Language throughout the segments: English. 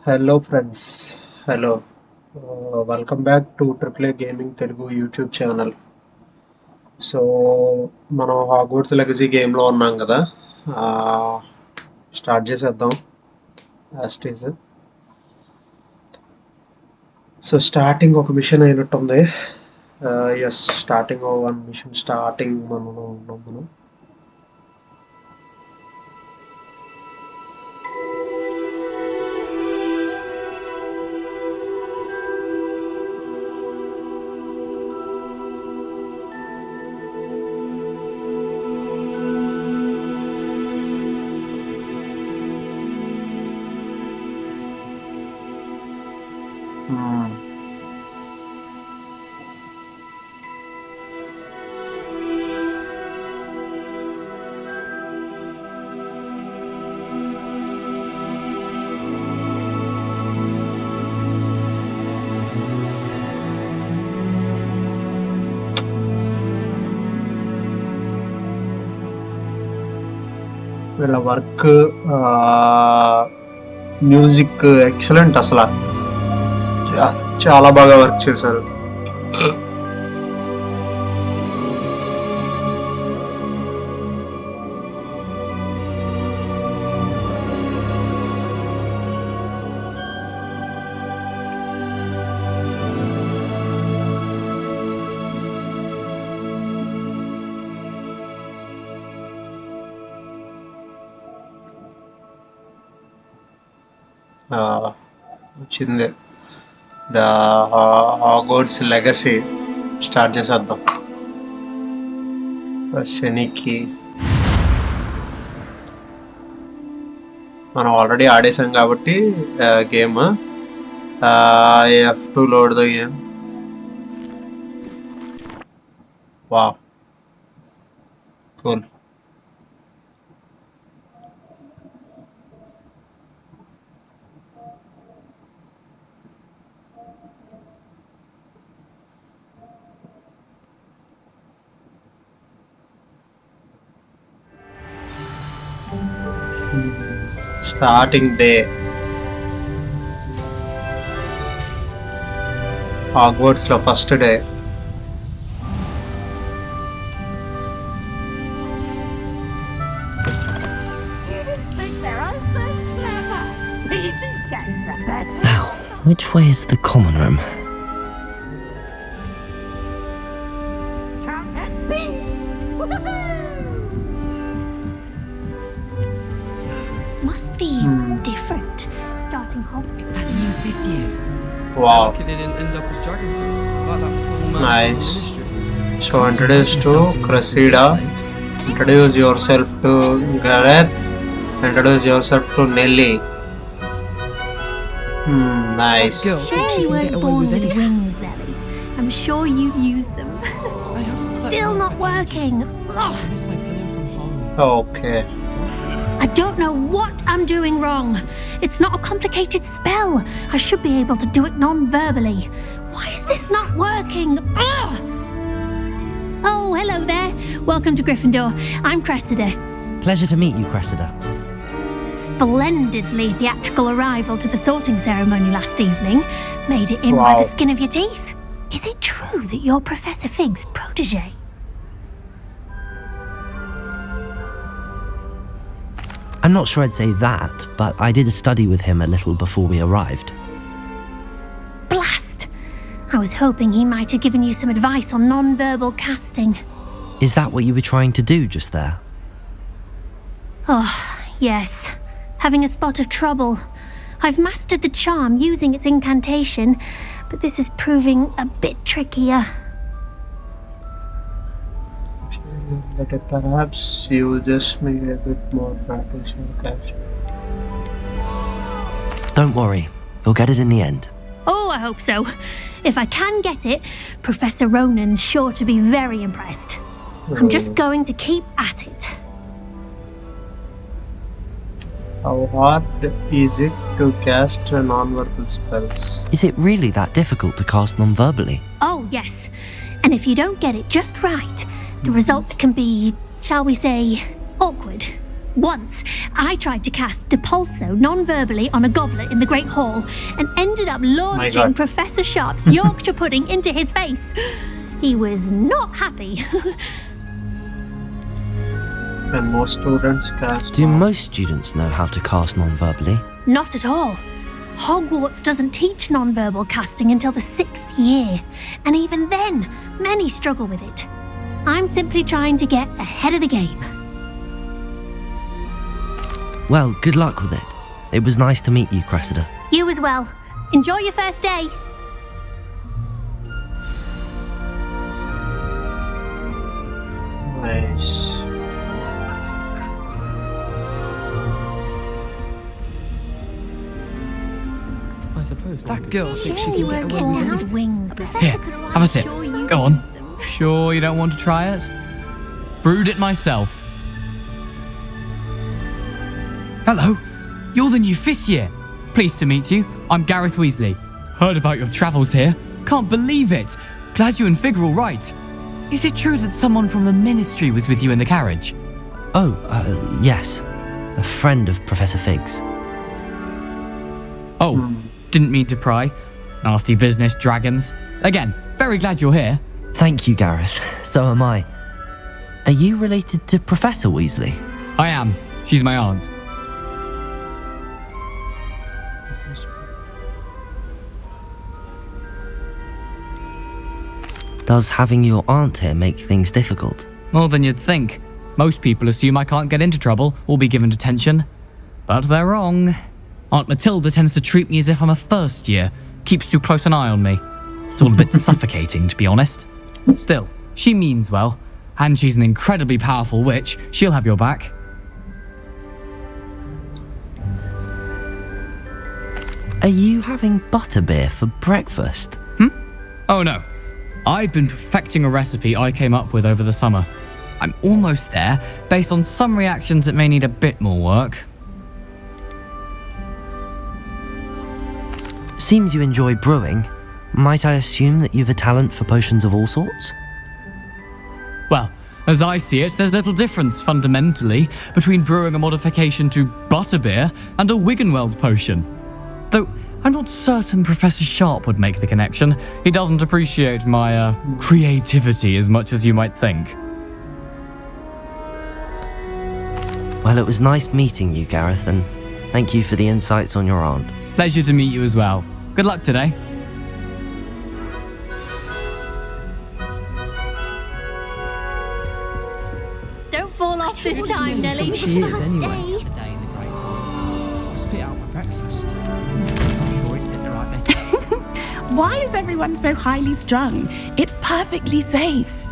Hello friends, hello. Welcome back to aaagamingtelugu Telugu YouTube channel. So మనం Hogwarts Legacy గేమ్లో ఉన్నాం కదా. Start చేసేద్దాం యాస్టీజ్. సో స్టార్టింగ్ ఒక మిషన్ అయినట్టుంది. Yes, starting one mission starting మనం ఉన్నాం మనం. వీళ్ళ వర్క్, మ్యూజిక్ ఎక్సలెంట్. అసలు చాలా బాగా వర్క్ చేశారు. వచ్చింది ద హాగ్వర్ట్స్ లెగసీ. స్టార్ట్ చేసేద్దాం. శనికి మనం ఆల్రెడీ ఆడేసాం కాబట్టి game. F2 load the game. వా cool. Starting day. Hogwarts lo first day. Now, which way is the common room? Must be different. Starting Hogwarts. It's that new big year. Wow, Lucky they didn't end up as dragon fruit, like that poor man nice. from the ministry. So introduce to Cressida. Introduce yourself to Gareth. Introduce yourself to Nelly. Nice. Girl thinks Sure she you can weren't get away born with with anything. wings, Nelly. I'm sure you'd use them. I haven't slept Still well not for ages. working. Ugh. I missed my pillow from home. Okay. I don't know what I'm doing wrong. It's not a complicated spell. I should be able to do it non-verbally. Why is this not working? Ugh. Oh, hello there. Welcome to Gryffindor. I'm Cressida. Pleasure to meet you, Cressida. Splendidly theatrical arrival to the sorting ceremony last evening. Made it in by Wow. the skin of your teeth. Is it true that you're Professor Fig's protege? I'm not sure I'd say that, but I did study with him a little before we arrived. Blast! I was hoping he might have given you some advice on non-verbal casting. Is that what you were trying to do just there? Oh, yes. Having a spot of trouble. I've mastered the charm using its incantation, but this is proving a bit trickier. But perhaps you just need a bit more practice in capture. Don't worry, you'll get it in the end. Oh, I hope so. If I can get it, Professor Ronan's sure to be very impressed. I'm just going to keep at it. How hard is it to cast non-verbal spells? Is it really that difficult to cast non-verbally? Oh, yes. And if you don't get it just right, the results can be, shall we say, awkward. Once, I tried to cast Depulso non-verbally on a goblet in the Great Hall and ended up launching God. Professor Sharp's Yorkshire pudding into his face. He was not happy. And most students cast. Do most students know how to cast non-verbally? Not at all. Hogwarts doesn't teach non-verbal casting until the 6th year, and even then, many struggle with it. I'm simply trying to get ahead of the game. Well, good luck with it. It was nice to meet you, Cressida. You as well. Enjoy your first day. Nice. I suppose. That girl thinks she Surely can get we're away with getting anything. out wings. Professor Here, could have a sip. assure you Go on. guys. Sure you don't want to try it? Brewed it myself. Hello, you're the new 5th year. Pleased to meet you. I'm Gareth Weasley. Heard about your travels here. Can't believe it. Glad you and Fig are all right. Is it true that someone from the Ministry was with you in the carriage? Oh, yes. A friend of Professor Fig's. Oh, didn't mean to pry. Nasty business, dragons. Again, very glad you're here. Thank you, Gareth. So am I. Are you related to Professor Weasley? I am. She's my aunt. Does having your aunt here make things difficult? More than you'd think. Most people assume I can't get into trouble or be given detention. But they're wrong. Aunt Matilda tends to treat me as if I'm a first year, keeps too close an eye on me. It's all a bit suffocating, to be honest. Still, she means well, and she's an incredibly powerful witch. She'll have your back. Are you having butterbeer for breakfast? Oh no. I've been perfecting a recipe I came up with over the summer. I'm almost there, based on some reactions that may need a bit more work. Seems you enjoy brewing. Might I assume that you've a talent for potions of all sorts? Well, as I see it, there's little difference, fundamentally, between brewing a modification to butterbeer and a Wiggenweld potion. Though, I'm not certain Professor Sharp would make the connection. He doesn't appreciate my, creativity as much as you might think. Well, it was nice meeting you, Gareth, and thank you for the insights on your aunt. Pleasure to meet you as well. Good luck today. Don't fall off this time, Nelly. She is First anyway. day. Spit out my breakfast. Why is everyone so highly strung? It's perfectly safe.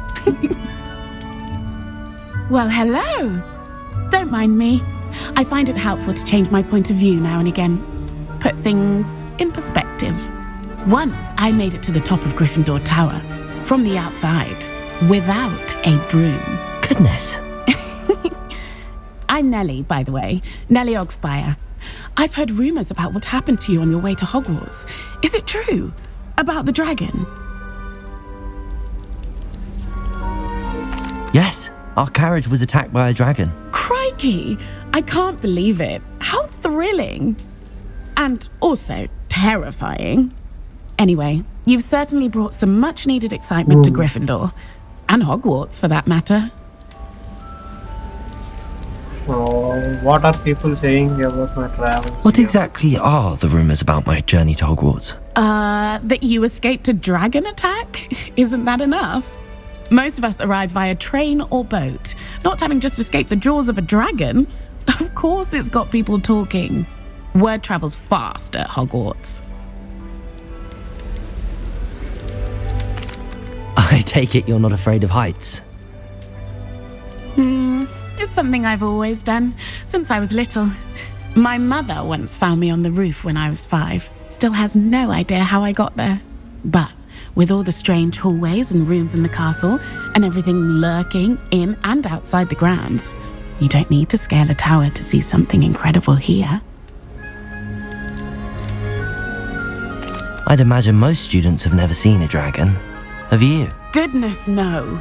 Well, hello. Don't mind me. I find it helpful to change my point of view now and again. Put things in perspective. Once I made it to the top of Gryffindor Tower, from the outside, without a broom. Goodness. I'm Nellie, by the way. Nellie Ogspire. I've heard rumours about what happened to you on your way to Hogwarts. Is it true? About the dragon? Yes, our carriage was attacked by a dragon. Crikey! I can't believe it. How thrilling! And also terrifying. Anyway, you've certainly brought some much-needed excitement to Gryffindor. And Hogwarts, for that matter. What are people saying about my travels? What here? exactly are the rumours about my journey to Hogwarts? That you escaped a dragon attack? Isn't that enough? Most of us arrive via train or boat. Not having just escaped the jaws of a dragon, of course it's got people talking. Word travels fast at Hogwarts. I take it you're not afraid of heights. It's something I've always done, since I was little. My mother once found me on the roof when I was 5. Still has no idea how I got there. But with all the strange hallways and rooms in the castle, and everything lurking in and outside the grounds, you don't need to scale a tower to see something incredible here. I'd imagine most students have never seen a dragon. Have you? Goodness, no.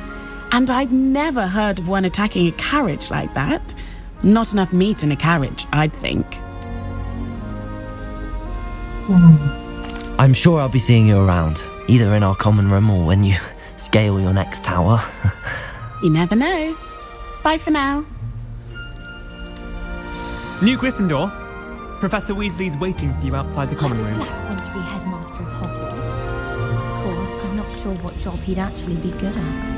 And I've never heard of one attacking a carriage like that. Not enough meat in a carriage, I'd think. I'm sure I'll be seeing you around, either in our common room or when you scale your next tower. You never know. Bye for now. New Gryffindor. Professor Weasley's waiting for you outside the common room. Black want to be headmaster of Hogwarts. Of course, I'm not sure what job he'd actually be good at.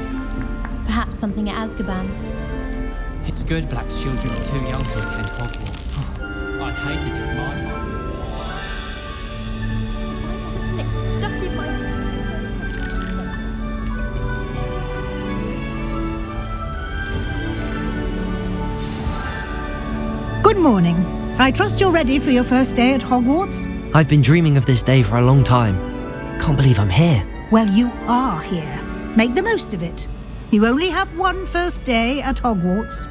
Perhaps something at Azkaban. It's good black children are too young to attend Hogwarts. I'd hate it if mine were. Stuck in my... Good morning. I trust you're ready for your first day at Hogwarts? I've been dreaming of this day for a long time. Can't believe I'm here. Well, you are here. Make the most of it. You only have one first day at Hogwarts.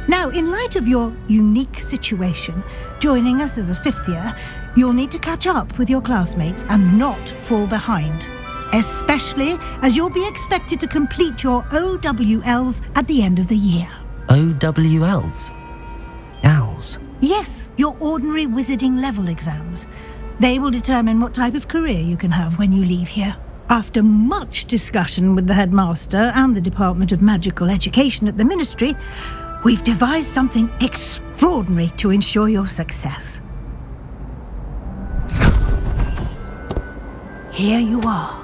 Now, in light of your unique situation, joining us as a fifth year, you'll need to catch up with your classmates and not fall behind. Especially as you'll be expected to complete your OWLs at the end of the year. OWLs? Owls? Yes, your ordinary wizarding level exams. They will determine what type of career you can have when you leave here. After much discussion with the headmaster and the Department of Magical Education at the Ministry, we've devised something extraordinary to ensure your success. Here you are.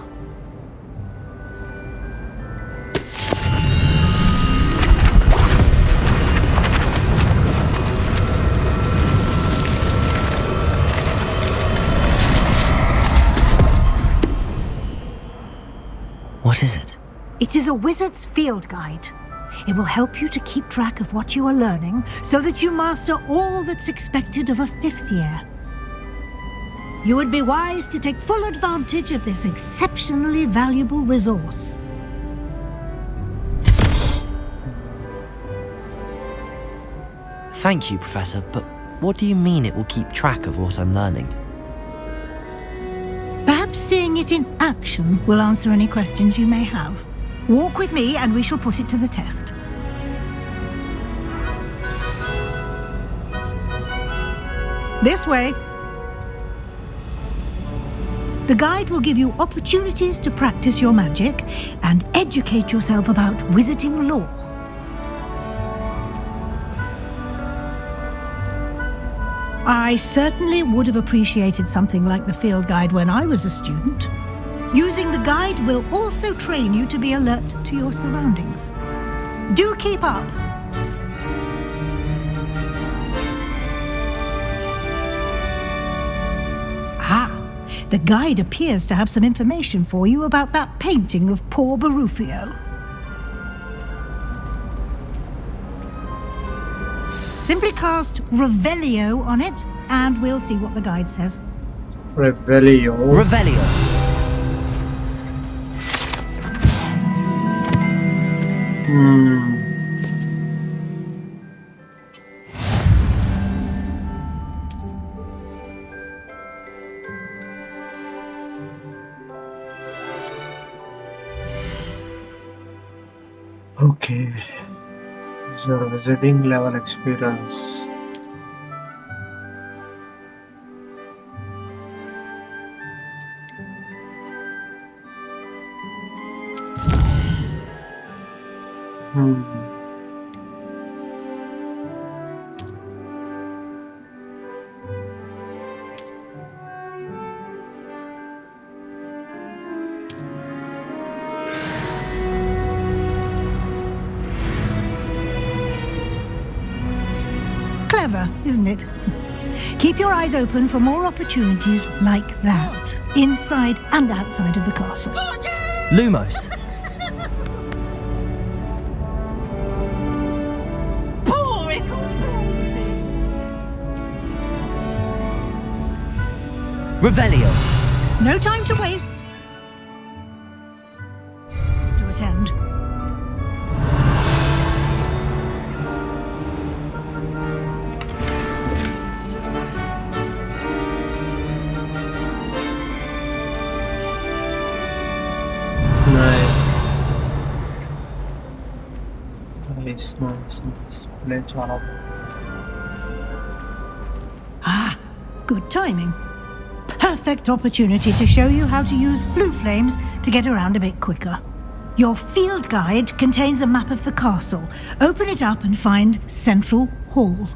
What is it? It is a wizard's field guide. It will help you to keep track of what you are learning so that you master all that's expected of a fifth year. You would be wise to take full advantage of this exceptionally valuable resource. Thank you, Professor, but what do you mean it will keep track of what I'm learning? Perhaps seeing it in action will answer any questions you may have. Walk with me and we shall put it to the test. This way. The guide will give you opportunities to practice your magic and educate yourself about wizarding lore. I certainly would have appreciated something like the field guide when I was a student. Using the guide will also train you to be alert to your surroundings. Do keep up! The guide appears to have some information for you about that painting of poor Barufio. Simply cast Revelio on it, and we'll see what the guide says. Revelio. Revelio. Okay. Your wizarding level experience. Clever, isn't it? Keep your eyes open for more opportunities like that, inside and outside of the castle. Lumos. Revelio. No time to waste. To attend. Nice. Play చాలా బాగుంది. good timing. Perfect opportunity to show you how to use flue flames to get around a bit quicker. Your field guide contains a map of the castle. Open it up and find Central Hall.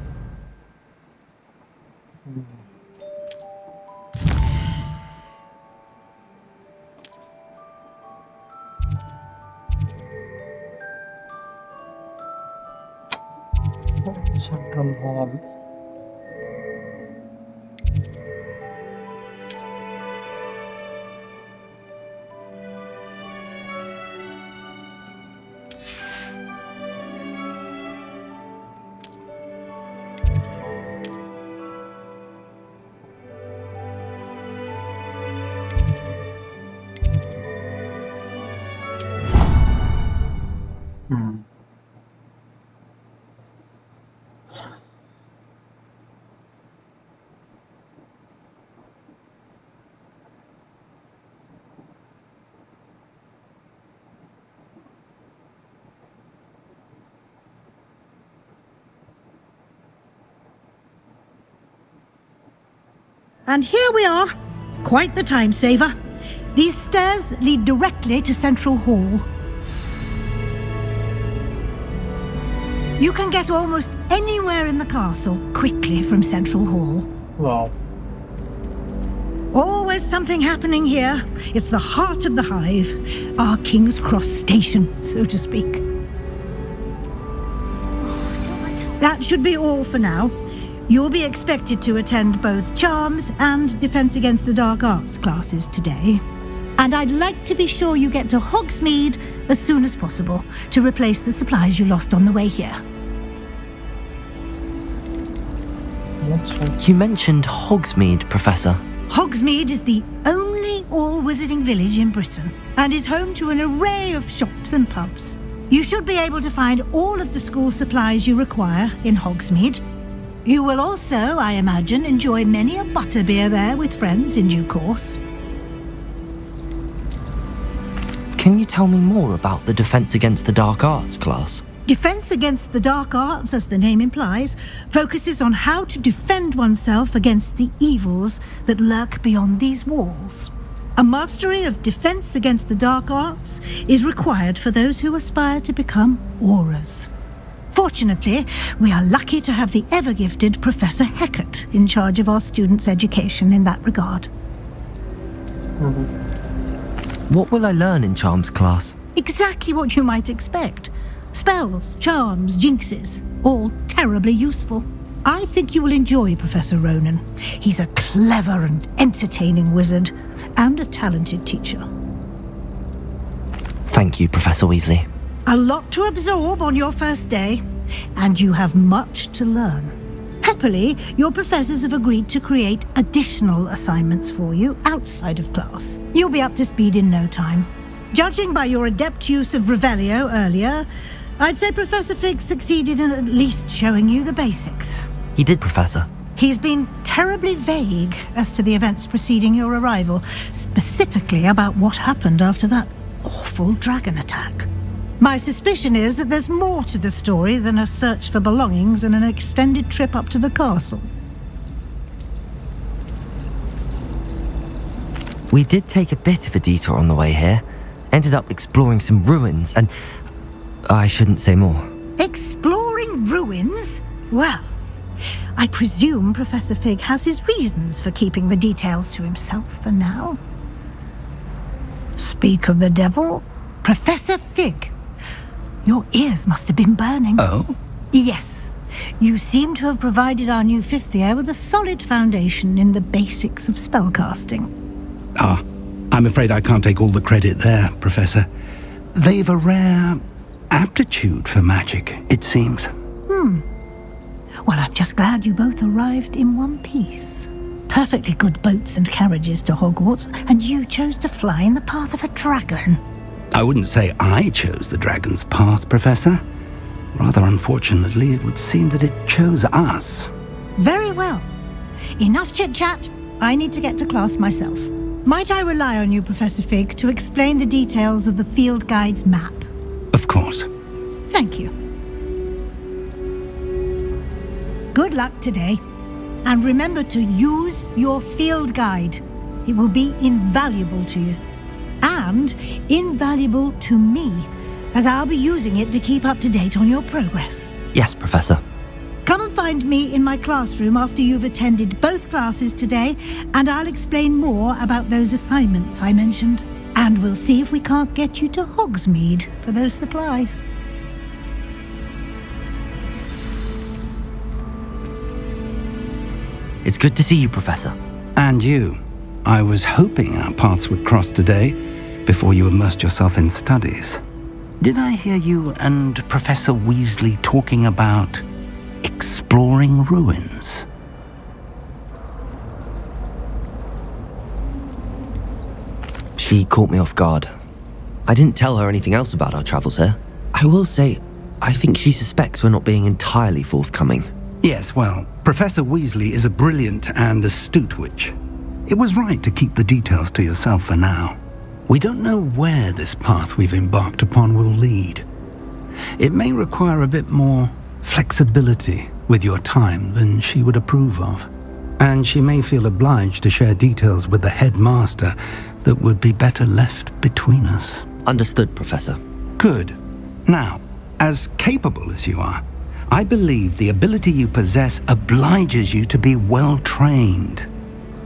Central Hall. And here we are. Quite the time saver. These stairs lead directly to Central Hall. You can get almost anywhere in the castle quickly from Central Hall. Wow. Always something happening here. It's the heart of the hive, our King's Cross station, so to speak. That should be all for now. You'll be expected to attend both Charms and Defense Against the Dark Arts classes today. And I'd like to be sure you get to Hogsmeade as soon as possible to replace the supplies you lost on the way here. You mentioned Hogsmeade, Professor. Hogsmeade is the only all-wizarding village in Britain and is home to an array of shops and pubs. You should be able to find all of the school supplies you require in Hogsmeade. You will also, I imagine, enjoy many a butterbeer there with friends in due course. Can you tell me more about the Defense Against the Dark Arts class? Defense Against the Dark Arts, as the name implies, focuses on how to defend oneself against the evils that lurk beyond these walls. A mastery of Defense Against the Dark Arts is required for those who aspire to become Aurors. Fortunately, we are lucky to have the ever-gifted Professor Hecat in charge of our students' education in that regard. What will I learn in Charms class? Exactly what you might expect. Spells, charms, jinxes, all terribly useful. I think you will enjoy Professor Ronan. He's a clever and entertaining wizard, and a talented teacher. Thank you, Professor Weasley. A lot to absorb on your first day, and you have much to learn. Happily, your professors have agreed to create additional assignments for you outside of class. You'll be up to speed in no time. Judging by your adept use of Revelio earlier, I'd say Professor Fig succeeded in at least showing you the basics. He did, Professor. He's been terribly vague as to the events preceding your arrival, specifically about what happened after that awful dragon attack. My suspicion is that there's more to the story than a search for belongings and an extended trip up to the castle. We did take a bit of a detour on the way here. Ended up exploring some ruins and... I shouldn't say more. Exploring ruins? Well, I presume Professor Fig has his reasons for keeping the details to himself for now. Speak of the devil, Professor Fig. Your ears must have been burning. Oh? Yes. You seem to have provided our new fifth year with a solid foundation in the basics of spellcasting. Ah, I'm afraid I can't take all the credit there, Professor. They've a rare aptitude for magic, it seems. Well, I'm just glad you both arrived in one piece. Perfectly good boats and carriages to Hogwarts, and you chose to fly in the path of a dragon. I wouldn't say I chose the dragon's path, Professor. Rather unfortunately, it would seem that it chose us. Very well. Enough chit-chat. I need to get to class myself. Might I rely on you, Professor Fig, to explain the details of the field guide's map? Of course. Thank you. Good luck today. And remember to use your field guide. It will be invaluable to you. And invaluable to me, as I'll be using it to keep up to date on your progress. Yes, Professor. Come and find me in my classroom after you've attended both classes today, and I'll explain more about those assignments I mentioned. And we'll see if we can't get you to Hogsmeade for those supplies. It's good to see you, Professor. And you. I was hoping our paths would cross today, before you immersed yourself in studies. Did I hear you and Professor Weasley talking about exploring ruins? She caught me off guard. I didn't tell her anything else about our travels here. I will say, I think she suspects we're not being entirely forthcoming. Yes, well, Professor Weasley is a brilliant and astute witch. It was right to keep the details to yourself for now. We don't know where this path we've embarked upon will lead. It may require a bit more flexibility with your time than she would approve of. And she may feel obliged to share details with the headmaster that would be better left between us. Understood, Professor. Good. Now, as capable as you are, I believe the ability you possess obliges you to be well trained.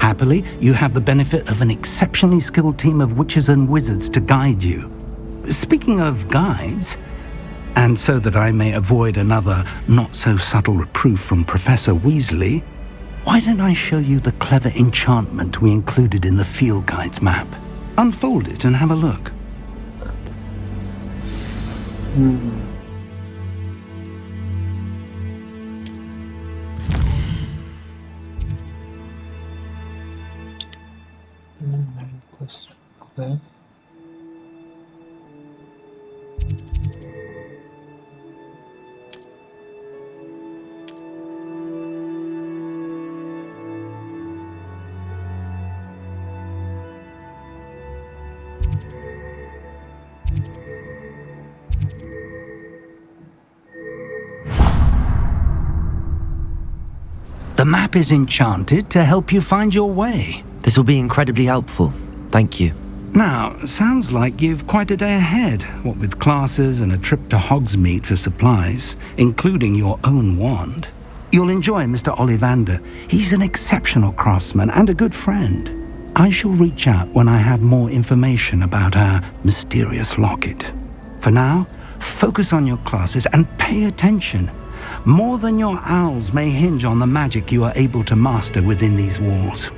Happily, you have the benefit of an exceptionally skilled team of witches and wizards to guide you. Speaking of guides, and so that I may avoid another not-so-subtle reproof from Professor Weasley, why don't I show you the clever enchantment we included in the field guide's map? Unfold it and have a look. Okay. The map is enchanted to help you find your way. This will be incredibly helpful. Thank you. Now, sounds like you've quite a day ahead, what with classes and a trip to Hogsmeade for supplies, including your own wand. You'll enjoy Mr. Ollivander. He's an exceptional craftsman and a good friend. I shall reach out when I have more information about our mysterious locket. For now, focus on your classes and pay attention. More than your owls may hinge on the magic you are able to master within these walls.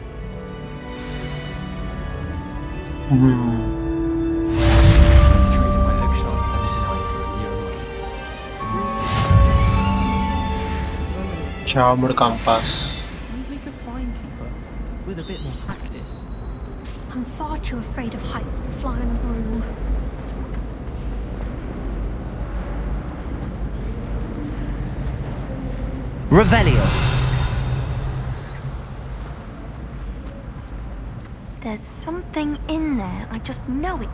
Traded my Oakshire 79 for a year away. Charmed compass. We could find keeper with a bit more practice. I'm far too afraid of heights to fly on a broom. Revelio. There's something in there. I just know it.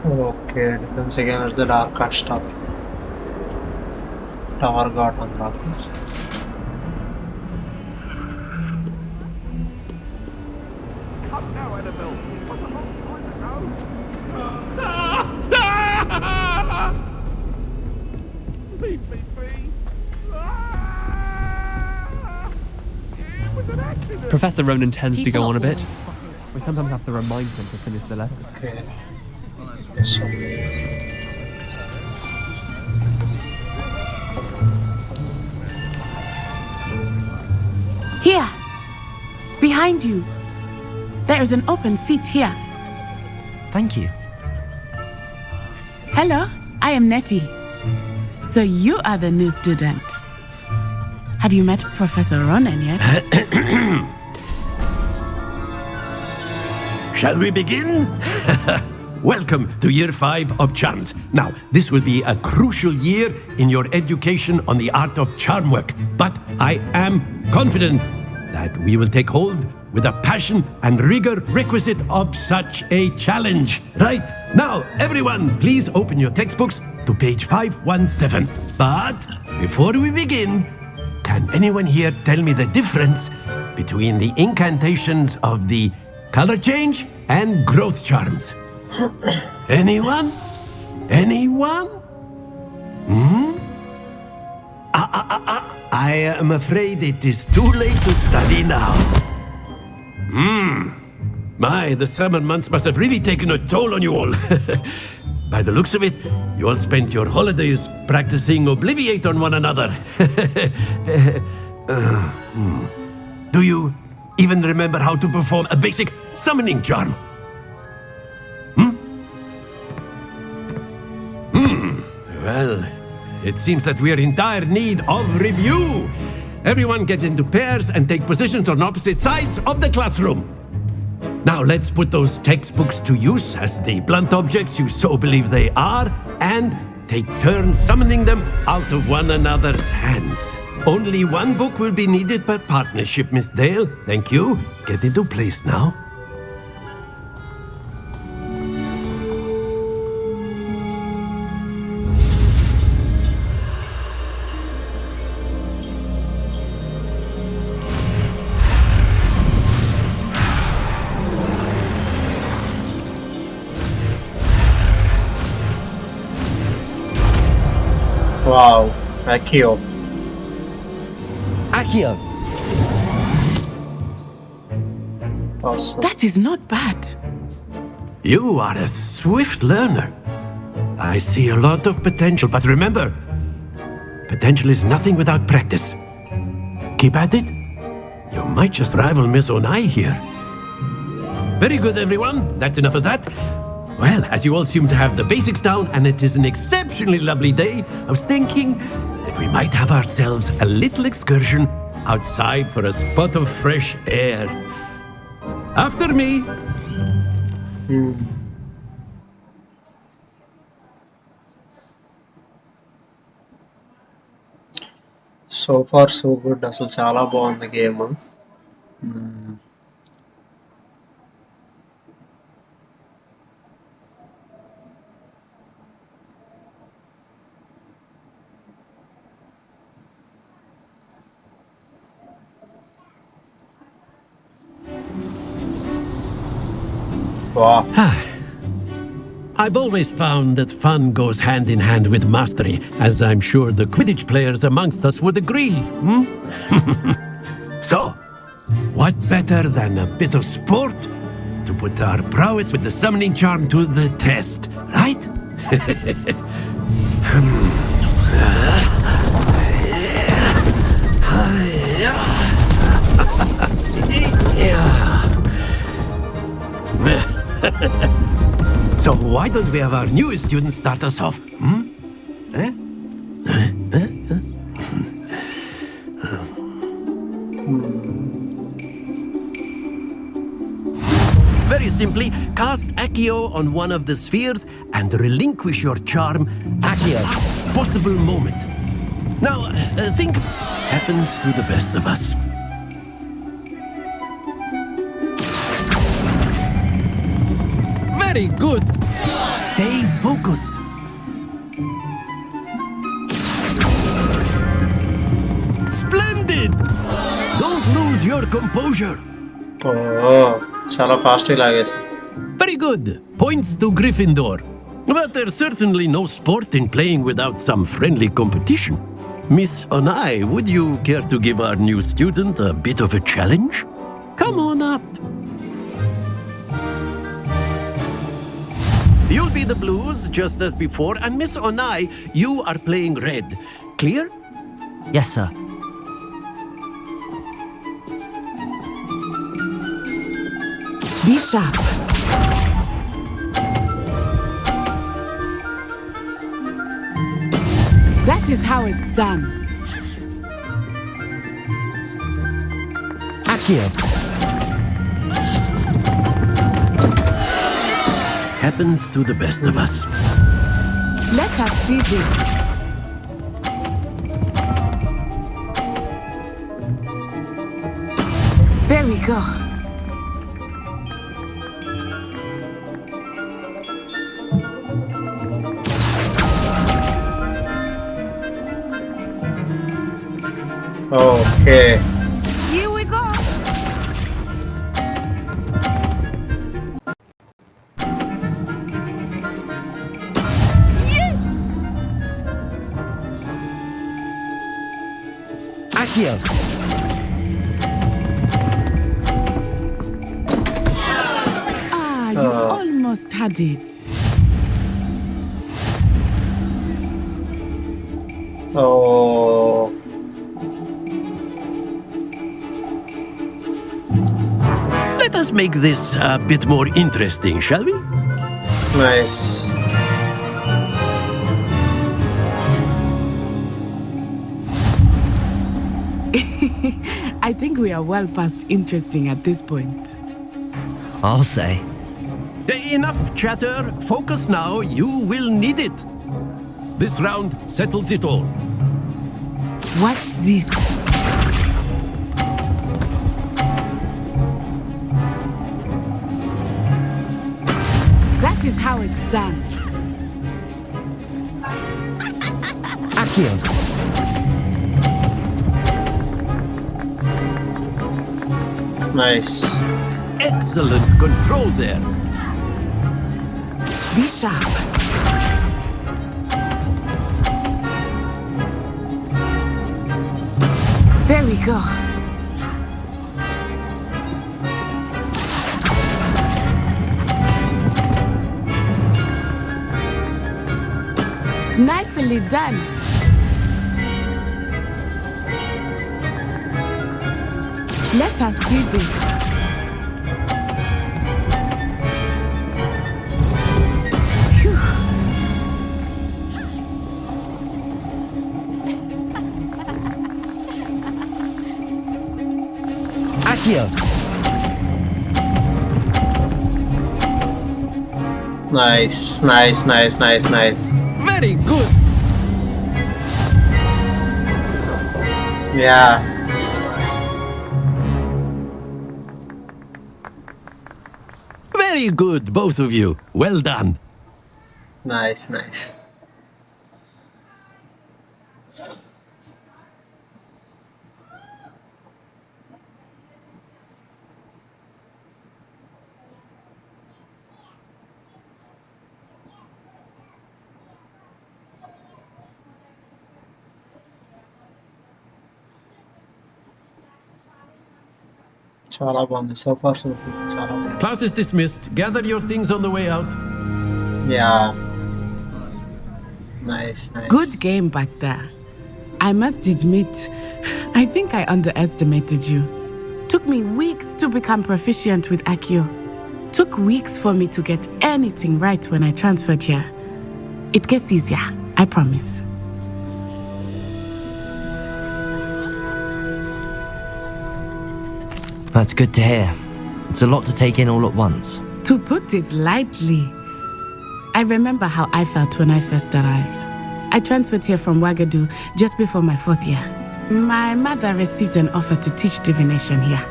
Okay, defense against the dark art stuff. Tower got unlocked. Professor Ronan tends to go on a bit. We sometimes have to remind him to finish the letter. Okay. Here! Behind you! There is an open seat here. Thank you. Hello, I am Nettie. So you are the new student. Have you met Professor Ronan yet? Shall we begin? Welcome to Year 5 of Charms. Now, this will be a crucial year in your education on the art of charm work. But I am confident that we will take hold with the passion and rigor requisite of such a challenge. Right, now, everyone, please open your textbooks to page 517. But before we begin, can anyone here tell me the difference between the incantations of the color change and growth charms? Anyone? Anyone? I am afraid it is too late to study now. My, the summer months must have really taken a toll on you all. By the looks of it, you all spent your holidays practicing Obliviate on one another. Do you even remember how to perform a basic summoning charm? Well, it seems that we are in dire need of review. Everyone get into pairs and take positions on opposite sides of the classroom. Now let's put those textbooks to use as the blunt objects you so believe they are, and take turns summoning them out of one another's hands. Only one book will be needed per partnership, Miss Dale. Thank you. Get into place now. Wow, Accio. Accio! Awesome. That is not bad. You are a swift learner. I see a lot of potential, but remember, potential is nothing without practice. Keep at it. You might just rival Miss Onai here. Very good, everyone. That's enough of that. Well, as you all seem to have the basics down, and it is an exceptionally lovely day, I was thinking that we might have ourselves a little excursion outside for a spot of fresh air. After me. So far so good. అసలు చాలా బాగుంది game. Wow. I've always found that fun goes hand in hand with mastery, as I'm sure the Quidditch players amongst us would agree. So, what better than a bit of sport to put our prowess with the summoning charm to the test, right? So why don't we have our newest student start us off? Very simply, cast Accio on one of the spheres and relinquish your charm Accio. Possible moment. Now, think happens to the best of us. Very good. Stay focused. Splendid. Don't lose your composure. చాలా fast లాగేసి. Very good. Points to Gryffindor. But there's certainly no sport in playing without some friendly competition. Miss Onai, would you care to give our new student a bit of a challenge? Come on up. You'll be the blues, just as before, and Miss Onai, you are playing red. Clear? Yes, sir. Be sharp. That is how it's done. Accio. Happens to the best of us. Let us see this. There we go. Okay. Here we go. Yes! Accio. Ah, you almost had it. Oh. Let us make this a bit more interesting, shall we? Nice. I think we are well past interesting at this point. I'll say. Enough chatter. Focus now. You will need it. This round settles it all. Watch this. That is how it's done. Accio. Nice. Excellent control there. Be sharp. There we go. Nicely done. Let us see this. Phew. Accio. Nice, nice, nice, nice, nice. Very good. Yeah. Very good, both of you. Well done. Nice, nice. చాలా బాగుంది so far so good చాలా బాగుంది Class is dismissed. Gather your things on the way out. Yeah nice nice Good game back there. I must admit, I think I underestimated you. Took me weeks to become proficient with Accio. Took weeks for me to get anything right when I transferred here. It gets easier, I promise. That's good to hear. It's a lot to take in all at once. To put it lightly, I remember how I felt when I first arrived. I transferred here from Wagadu just before my 4th year. My mother received an offer to teach divination here.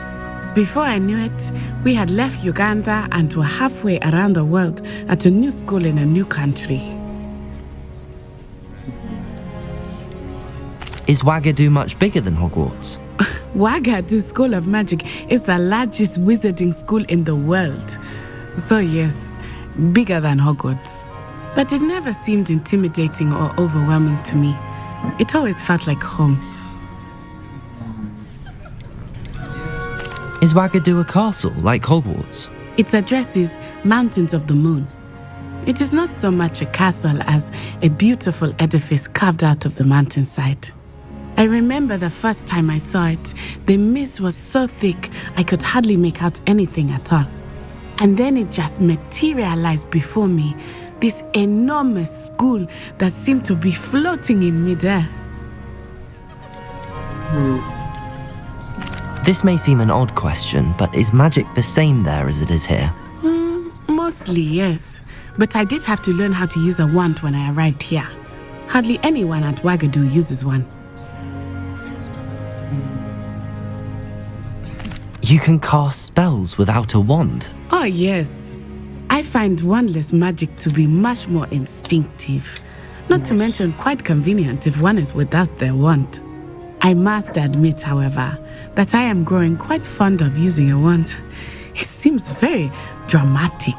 Before I knew it, we had left Uganda and were halfway around the world at a new school in a new country. Is Wagadu much bigger than Hogwarts? Wagadu School of Magic is the largest wizarding school in the world. So yes, bigger than Hogwarts. But it never seemed intimidating or overwhelming to me. It always felt like home. Is Wagadu a castle like Hogwarts? Its address is Mountains of the Moon. It is not so much a castle as a beautiful edifice carved out of the mountainside. I remember the first time I saw it, the mist was so thick I could hardly make out anything at all. And then it just materialized before me. This enormous school that seemed to be floating in midair. This may seem an odd question, but is magic the same there as it is here? Mostly, yes. But I did have to learn how to use a wand when I arrived here. Hardly anyone at Wagadu uses one. You can cast spells without a wand? Oh, yes. I find wandless magic to be much more instinctive. Not to mention quite convenient if one is without their wand. I must admit, however, that I am growing quite fond of using a wand. It seems very dramatic.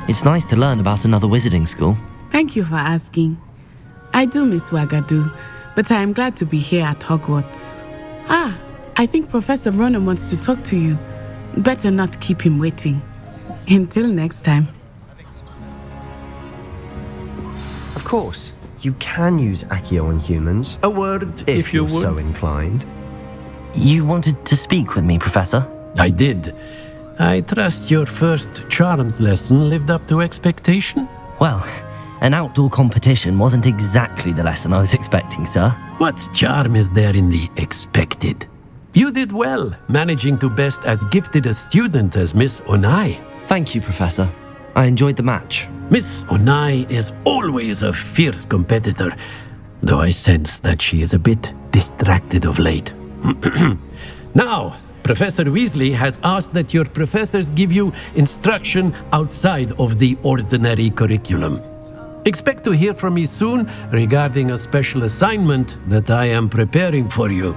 It's nice to learn about another wizarding school. Thank you for asking. I do miss Wagadu, but I am glad to be here at Hogwarts. I think Professor Ronan wants to talk to you. Better not keep him waiting. Until next time. Of course, you can use Accio on humans. A word, if you you're would. so inclined. You wanted to speak with me, Professor? I did. I trust your first charms lesson lived up to expectation? Well, an outdoor competition wasn't exactly the lesson I was expecting, sir. What charm is there in the expected? You did well, managing to best as gifted a student as Miss Onai. Thank you, Professor. I enjoyed the match. Miss Onai is always a fierce competitor, though I sense that she is a bit distracted of late. Now, Professor Weasley has asked that your professors give you instruction outside of the ordinary curriculum. Expect to hear from me soon regarding a special assignment that I am preparing for you.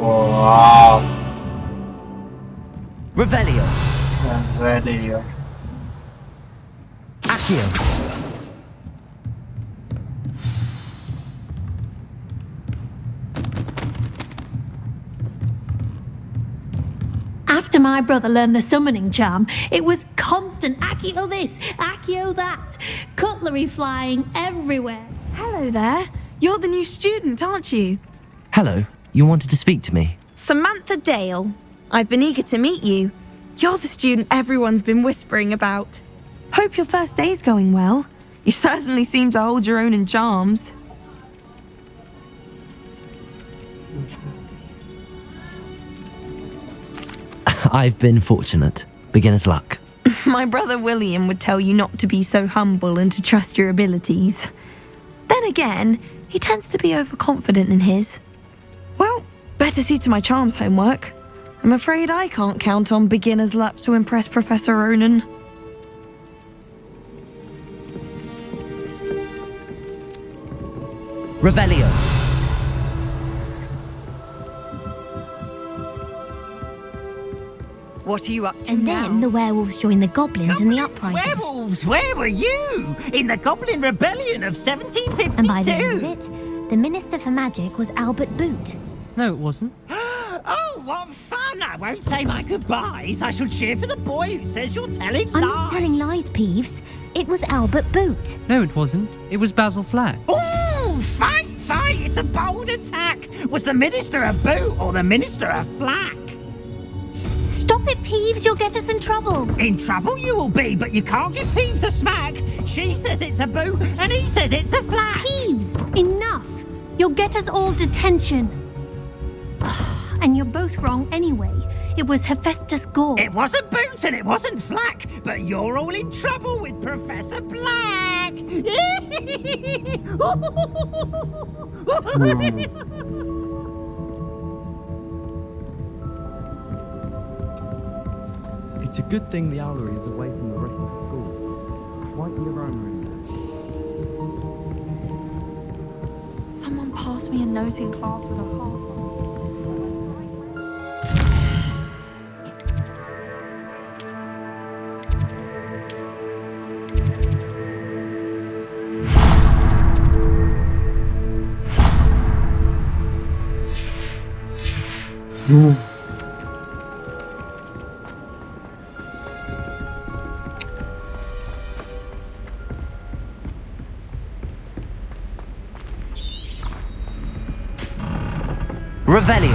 Wow. Revelio. Revelio. Accio. After my brother learned the summoning charm, it was constant Accio this, Accio that, cutlery flying everywhere. Hello there. You're the new student, aren't you? Hello. You wanted to speak to me? Samantha Dale. I've been eager to meet you. You're the student everyone's been whispering about. Hope your first day's going well. You certainly seem to hold your own in charms. I've been fortunate. Beginner's luck. My brother William would tell you not to be so humble and to trust your abilities. Then again, he tends to be overconfident in his. Well, better see to my charms homework. I'm afraid I can't count on beginner's luck to impress Professor Ronan. Revelio. What are you up to And now? then the werewolves joined the goblins in the uprising. Werewolves, where were you? In the Goblin Rebellion of 1752? And by the end of it, the Minister for Magic was Albert Boot. No, it wasn't. Oh, what fun! I won't say my goodbyes. I shall cheer for the boy who says you're telling I'm lies. not telling lies, Peeves. It was Albert Boot. No, it wasn't. It was Basil Flack. Ooh, fight! It's a bold attack. Was the Minister a boot or the Minister a flack? Stop it, Peeves. You'll get us in trouble. In trouble you will be, but you can't give Peeves a smack. She says it's a boot and he says it's a flack. Peeves, enough. You'll get us all detention. And you're both wrong anyway. It was Hephaestus Gore. It wasn't boot and it wasn't flack, but you're all in trouble with Professor Black. It's a good thing the owlery is away from the rest of the school. Quite the aroma in there. Someone passed me a note in class with a heart. Revelio.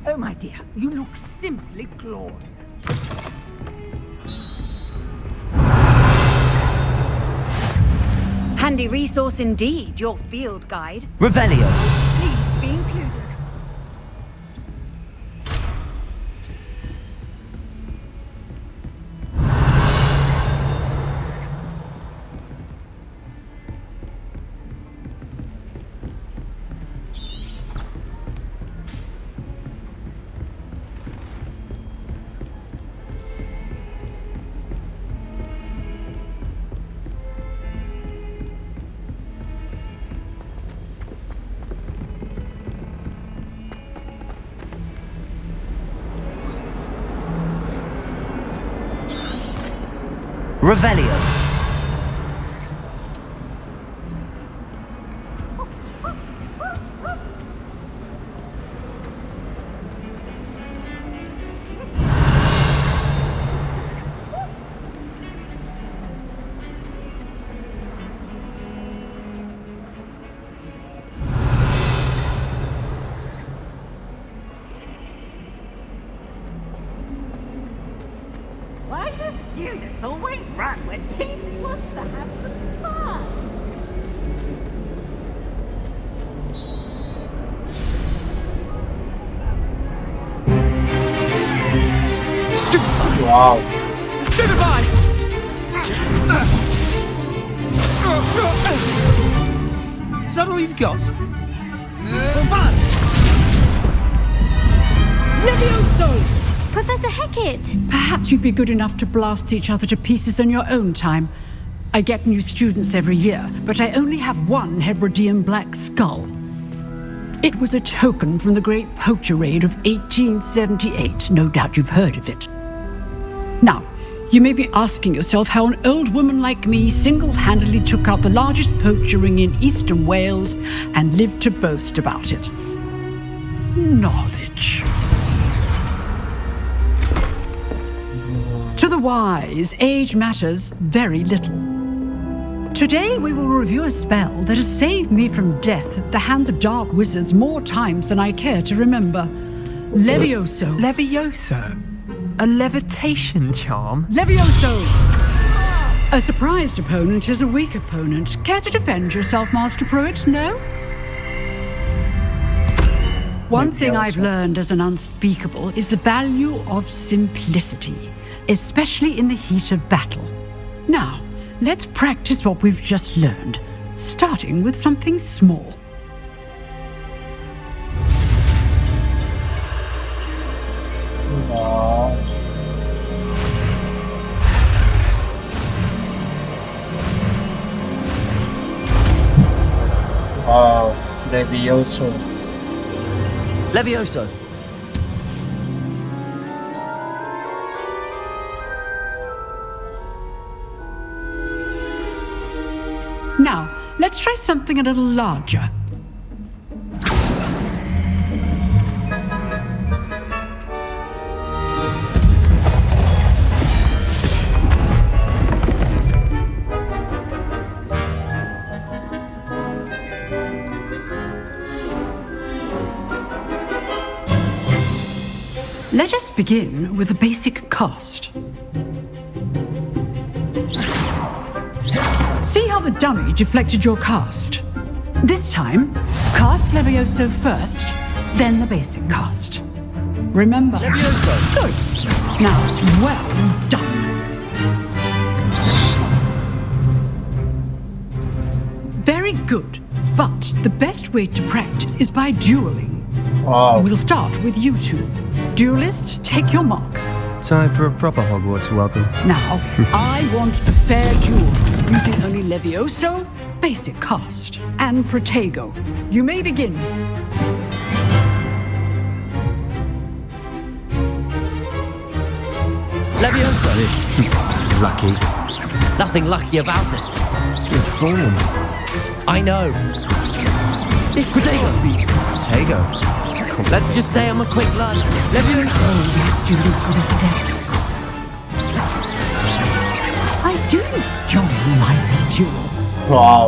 Oh, my dear, you look simply glorious. Handy resource indeed, your field guide. Revelio. Pleased to be included. Revelio. Why do students always run when people want to have some fun? Stupefy! Wow. Stupefy! Is that all you've got? Levioso! Professor Hecat! Perhaps you'd be good enough to blast each other to pieces in your own time. I get new students every year, but I only have one Hebridean black skull. It was a token from the Great Poacher Raid of 1878. No doubt you've heard of it. Now, you may be asking yourself how an old woman like me single-handedly took out the largest poacher ring in eastern Wales and lived to boast about it. Knowledge. To the wise, age matters very little. Today we will review a spell that has saved me from death at the hands of dark wizards more times than I care to remember. Levioso. Levioso? A levitation charm? Levioso! A surprised opponent is a weak opponent. Care to defend yourself, Master Pruitt? No? One thing I've learned as an unspeakable is the value of simplicity, especially in the heat of battle. Now, let's practice what we've just learned, starting with something small. Wow. Wow. Levioso. Levioso. Now, let's try something a little larger. Let us begin with the basic cast. See how the dummy deflected your cast? This time, cast Levioso first, then the basic cast. Remember? Levioso! Good. Now, well done. Very good. But the best way to practice is by dueling. Wow. We'll start with you two. Duelists, take your marks. Time for a proper Hogwarts welcome. Now, I want a fair duel, using only Levioso, basic cast, and Protego. You may begin. Levioso. Lucky. Nothing lucky about it. You've fallen. I know. This Protego. Let's just say I'm a quick learner. Let me do this with us adept. I do enjoy my duel. Wow.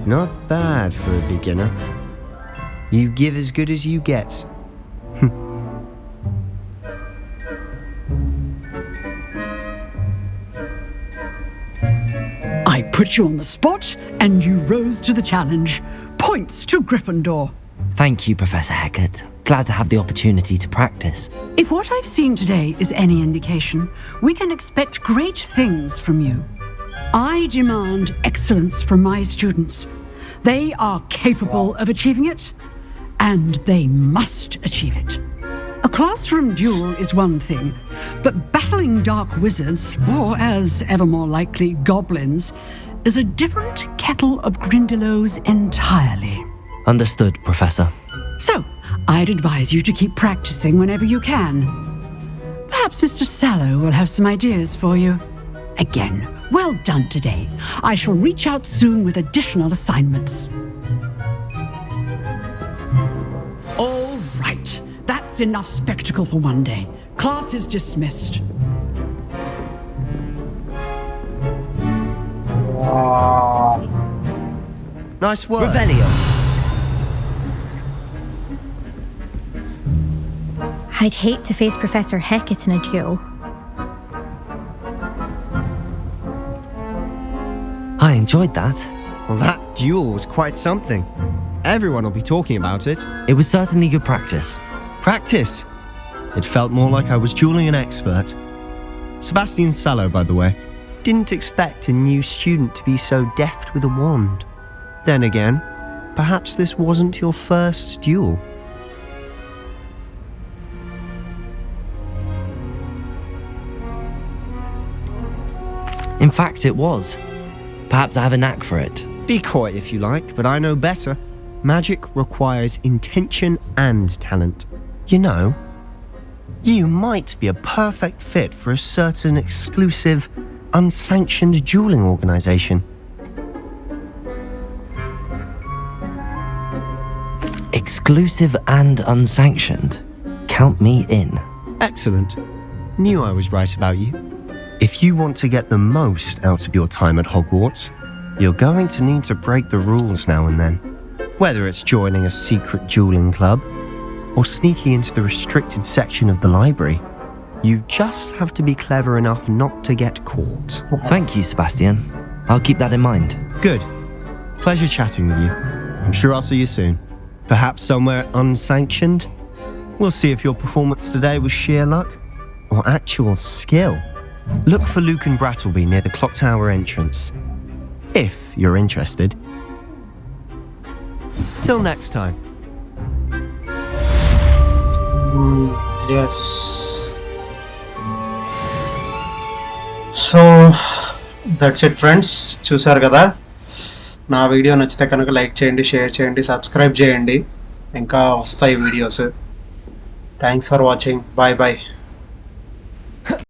Not bad for a beginner. You give as good as you get. I put you on the spot, and you rose to the challenge. Points to Gryffindor. Thank you, Professor Hecat. Glad to have the opportunity to practice. If what I've seen today is any indication, we can expect great things from you. I demand excellence from my students. They are capable of achieving it, and they must achieve it. A classroom duel is one thing, but battling dark wizards, or as ever more likely, goblins, is a different kettle of Grindylows entirely. Understood, Professor. So, I'd advise you to keep practicing whenever you can. Perhaps Mr. Sallow will have some ideas for you. Again, well done today. I shall reach out soon with additional assignments. All right. That's enough spectacle for one day. Class is dismissed. Nice work. Revelio. I'd hate to face Professor Hecat in a duel. I enjoyed that. Well, that duel was quite something. Everyone will be talking about it. It was certainly good practice. Practice? It felt more like I was dueling an expert. Sebastian Sallow, by the way. Didn't expect a new student to be so deft with a wand. Then again, perhaps this wasn't your first duel. In fact, it was. Perhaps I have a knack for it. Be coy if you like, but I know better. Magic requires intention and talent. You know, you might be a perfect fit for a certain exclusive, unsanctioned dueling organization. Exclusive and unsanctioned. Count me in. Excellent. Knew I was right about you. If you want to get the most out of your time at Hogwarts, you're going to need to break the rules now and then. Whether it's joining a secret dueling club or sneaking into the restricted section of the library, you just have to be clever enough not to get caught. Thank you, Sebastian. I'll keep that in mind. Good. Pleasure chatting with you. I'm sure I'll see you soon. Perhaps somewhere unsanctioned? We'll see if your performance today was sheer luck or actual skill. Look for Luke and Brattleby near the clock tower entrance, if you're interested. Till next time. Yes. So that's it, friends. చూసారు కదా, నా video నచ్చితే కనుక like చేయండి, share చేయండి, subscribe చేయండి. ఇంకా వస్తాయి videos. Thanks for watching. Bye bye.